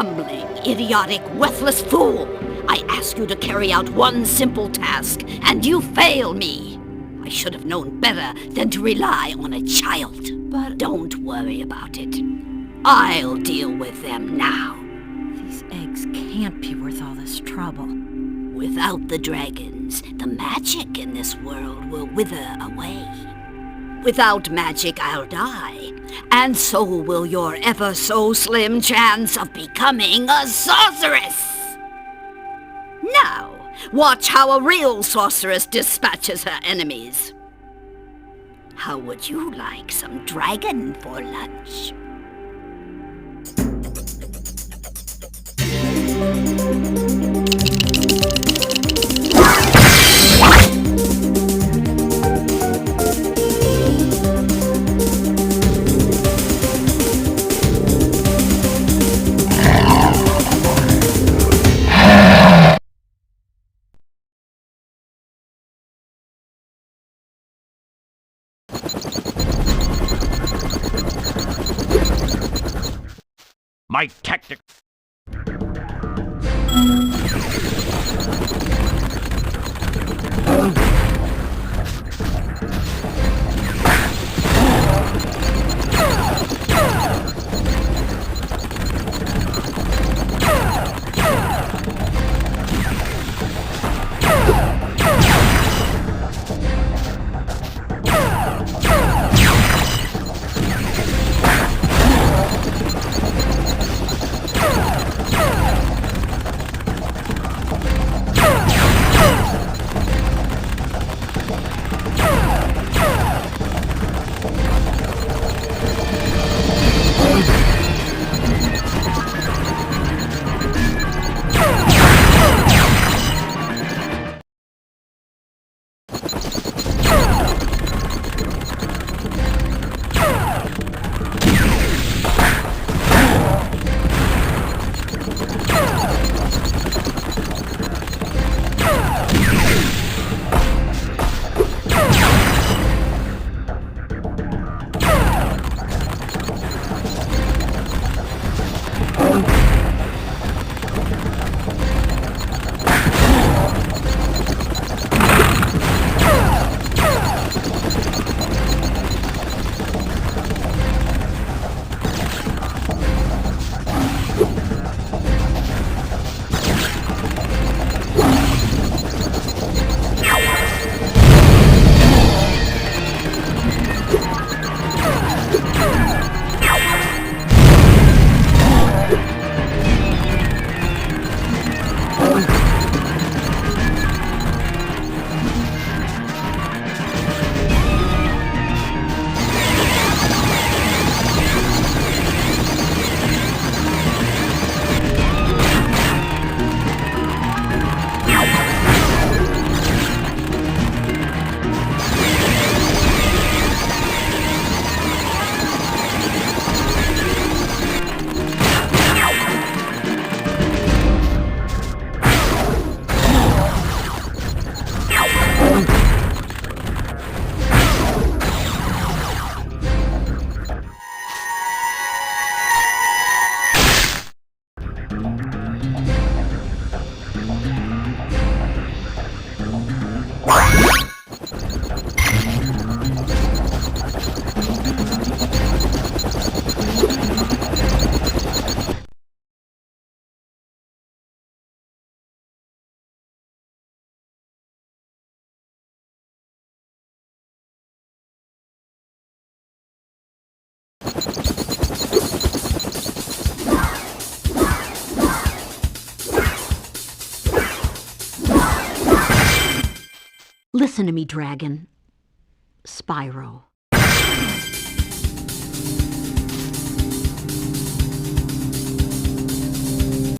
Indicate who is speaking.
Speaker 1: bumbling, idiotic, worthless fool! I ask you to carry out one simple task, and you fail me! I should have known better than to rely on a child.
Speaker 2: But
Speaker 1: don't worry about it. I'll deal with them now.
Speaker 2: These eggs can't be worth all this trouble.
Speaker 1: Without the dragons, the magic in this world will wither away. Without magic, I'll die, and so will your ever-so-slim chance of becoming a sorceress! Now, watch how a real sorceress dispatches her enemies. How would you like some dragon for lunch?
Speaker 3: My tactic.
Speaker 1: Listen to me, dragon. Spyro.